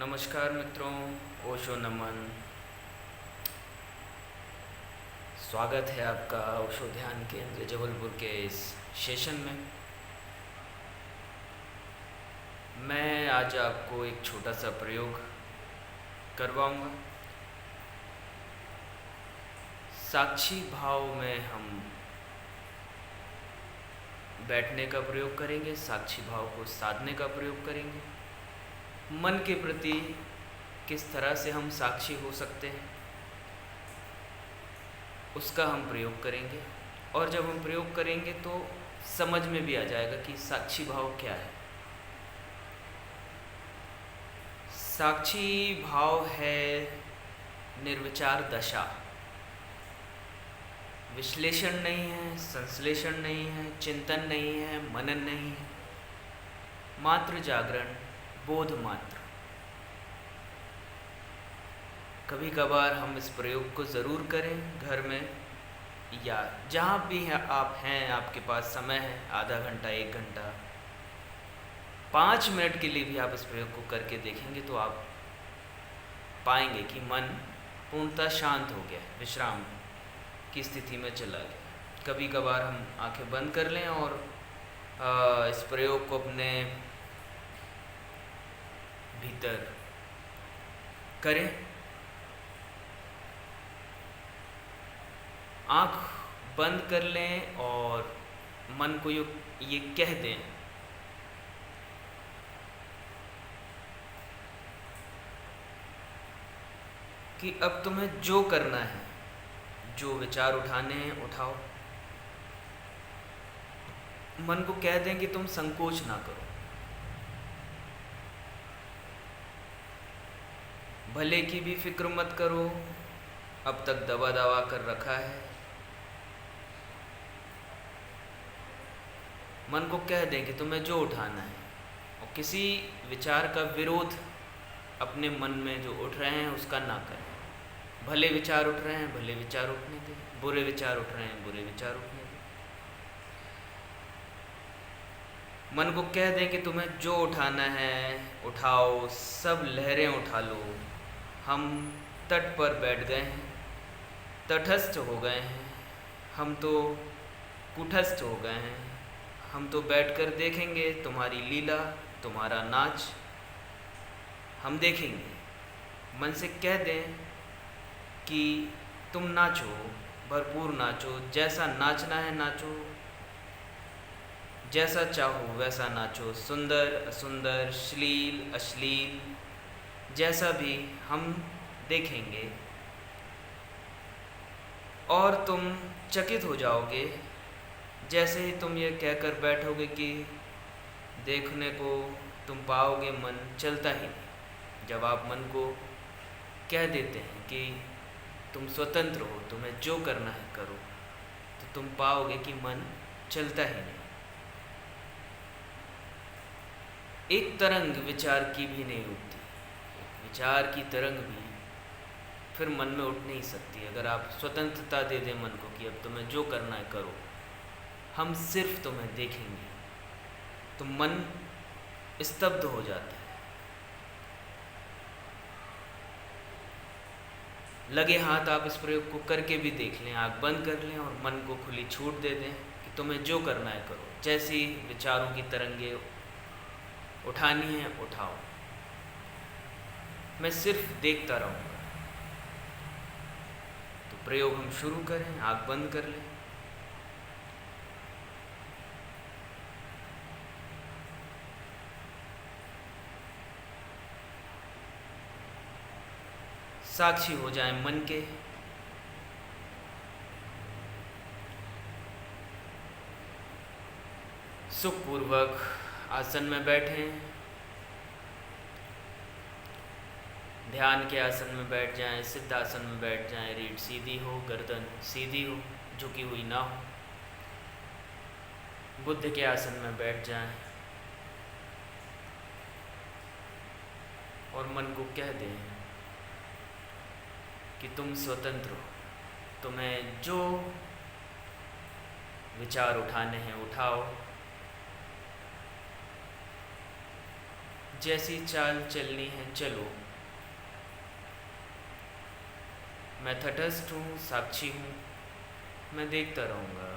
नमस्कार मित्रों, ओशो नमन। स्वागत है आपका ओशो ध्यान केंद्र जबलपुर के इस सेशन में। मैं आज आपको एक छोटा सा प्रयोग करवाऊंगा। साक्षी भाव में हम बैठने का प्रयोग करेंगे, साक्षी भाव को साधने का प्रयोग करेंगे। मन के प्रति किस तरह से हम साक्षी हो सकते हैं उसका हम प्रयोग करेंगे। और जब हम प्रयोग करेंगे तो समझ में भी आ जाएगा कि साक्षी भाव क्या है। साक्षी भाव है निर्विचार दशा। विश्लेषण नहीं है, संश्लेषण नहीं है, चिंतन नहीं है, मनन नहीं है, मात्र जागरण, बोध मात्र। कभी कभार हम इस प्रयोग को ज़रूर करें घर में या जहाँ भी है आप हैं, आपके पास समय है, आधा घंटा, 1 घंटा, 5 मिनट के लिए भी आप इस प्रयोग को करके देखेंगे तो आप पाएंगे कि मन पूर्णतः शांत हो गया, विश्राम की स्थिति में चला गया। कभी कभार हम आंखें बंद कर लें और इस प्रयोग को अपने भीतर करें। आँख बंद कर लें और मन को ये कह दें कि अब तुम्हें जो करना है, जो विचार उठाने हैं उठाओ। मन को कह दें कि तुम संकोच ना करो, भले की भी फिक्र मत करो, अब तक दबा दबा कर रखा है। मन को कह दें कि तुम्हें जो उठाना है और किसी विचार का विरोध अपने मन में जो उठ रहे हैं उसका ना करें। भले विचार उठ रहे हैं, भले विचार उठने दें, बुरे विचार उठ रहे हैं, बुरे विचार उठने दें। मन को कह दें कि तुम्हें जो उठाना है उठाओ, सब लहरें उठा लो। हम तट पर बैठ गए हैं, तटस्थ हो गए हैं, हम तो कुटस्थ हो गए हैं। हम तो बैठकर देखेंगे तुम्हारी लीला, तुम्हारा नाच हम देखेंगे। मन से कह दें कि तुम नाचो, भरपूर नाचो, जैसा नाचना है नाचो, जैसा चाहो वैसा नाचो, सुंदर असुंदर, श्लील अश्लील, जैसा भी हम देखेंगे। और तुम चकित हो जाओगे जैसे ही तुम ये कहकर बैठोगे कि देखने को तुम पाओगे मन चलता ही नहीं। जब आप मन को कह देते हैं कि तुम स्वतंत्र हो, तुम्हें जो करना है करो, तो तुम पाओगे कि मन चलता ही नहीं। एक तरंग विचार की भी नहीं उठती, विचार की तरंग भी फिर मन में उठ नहीं सकती अगर आप स्वतंत्रता दे दें मन को कि अब तुम्हें जो करना है करो, हम सिर्फ तुम्हें देखेंगे। तो मन स्तब्ध हो जाता है। लगे हाथ आप इस प्रयोग को करके भी देख लें, आँख बंद कर लें और मन को खुली छूट दे दें कि तुम्हें जो करना है करो। जैसी विचारों की तरंगे उठानी है उठाओ, मैं सिर्फ देखता रहूँगा। तो प्रयोग हम शुरू करें, आँख बंद कर लें। साक्षी हो जाएं मन के। सुखपूर्वक आसन में बैठें, ध्यान के आसन में बैठ जाएं, सिद्ध आसन में बैठ जाएं, रीढ़ सीधी हो, गर्दन सीधी हो, झुकी हुई ना हो। बुद्ध के आसन में बैठ जाएं और मन को कह दें कि तुम स्वतंत्र हो, तुम्हें जो विचार उठाने हैं उठाओ, जैसी चाल चलनी है चलो। मैं तटस्थ हूँ, साक्षी हूँ, मैं देखता रहूँगा,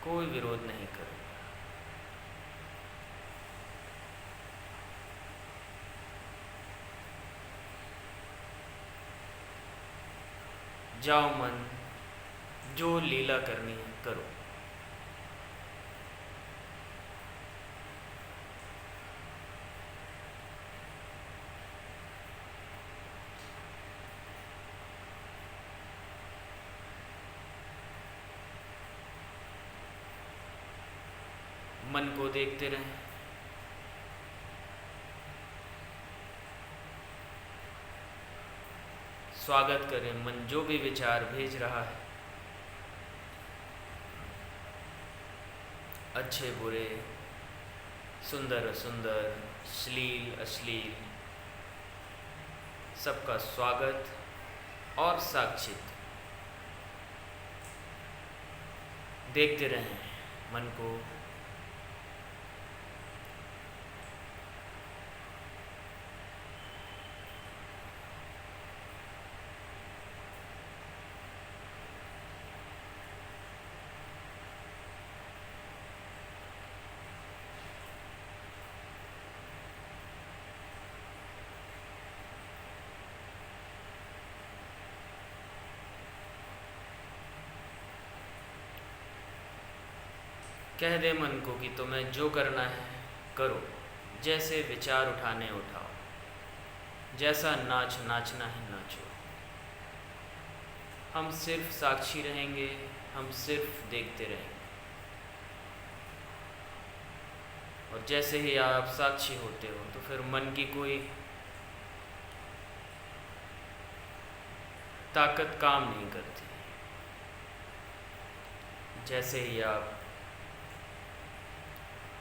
कोई विरोध नहीं करूँगा। जाओ मन, जो लीला करनी है करो। मन को देखते रहें। स्वागत करें मन जो भी विचार भेज रहा है, अच्छे बुरे, सुंदर असुंदर, श्लील अश्लील, सबका स्वागत और साक्षित। देखते रहें मन को। कह दे मन को कि तुम्हें जो करना है करो। जैसे विचार उठाने उठाओ, जैसा नाच नाचना है नाचो। हम सिर्फ साक्षी रहेंगे, हम सिर्फ देखते रहेंगे। और जैसे ही आप साक्षी होते हो तो फिर मन की कोई ताकत काम नहीं करती। जैसे ही आप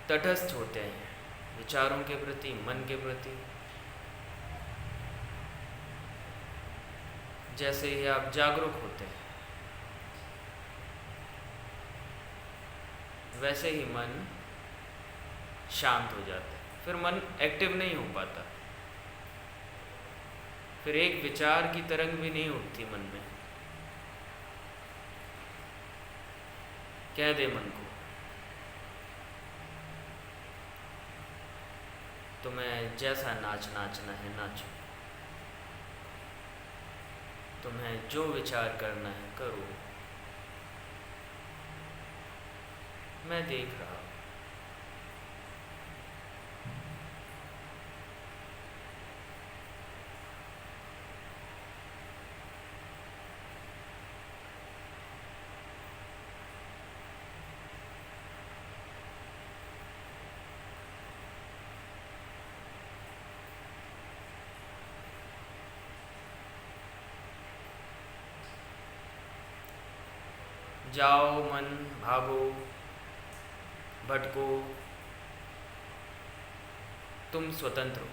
तटस्थ होते हैं विचारों के प्रति, मन के प्रति, जैसे ही आप जागरूक होते हैं वैसे ही मन शांत हो जाता है। फिर मन एक्टिव नहीं हो पाता, फिर एक विचार की तरंग भी नहीं उठती मन में। कह दे मन को तुम्हें जैसा नाच नाचना है नाचो, तुम्हें जो विचार करना है करो, मैं देख रहा हूँ। जाओ मन, भागो, भटको, तुम स्वतंत्र हो।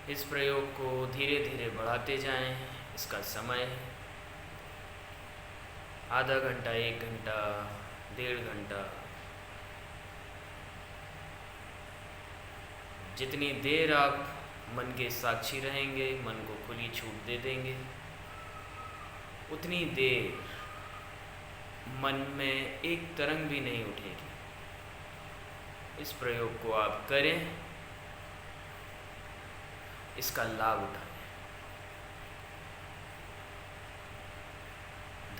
इस प्रयोग को धीरे धीरे बढ़ाते जाएं। इसका समय आधा घंटा, 1 घंटा, 1.5 घंटा, जितनी देर आप मन के साक्षी रहेंगे, मन को खुली छूट दे देंगे, उतनी देर मन में एक तरंग भी नहीं उठेगी। इस प्रयोग को आप करें, इसका लाभ उठाएं।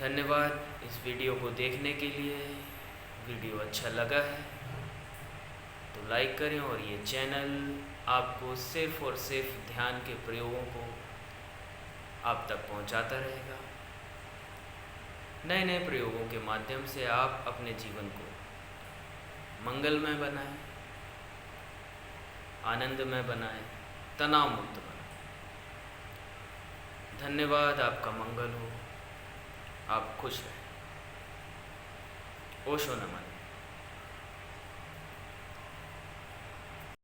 धन्यवाद इस वीडियो को देखने के लिए। वीडियो अच्छा लगा है तो लाइक करें और ये चैनल आपको सिर्फ़ और सिर्फ ध्यान के प्रयोगों को आप तक पहुंचाता रहेगा। नए नए प्रयोगों के माध्यम से आप अपने जीवन को मंगलमय बनाएं, आनंदमय बनाएं, तनाव मुक्त बनाएं। धन्यवाद। आपका मंगल हो, आप खुश रहें। ओशो नमन।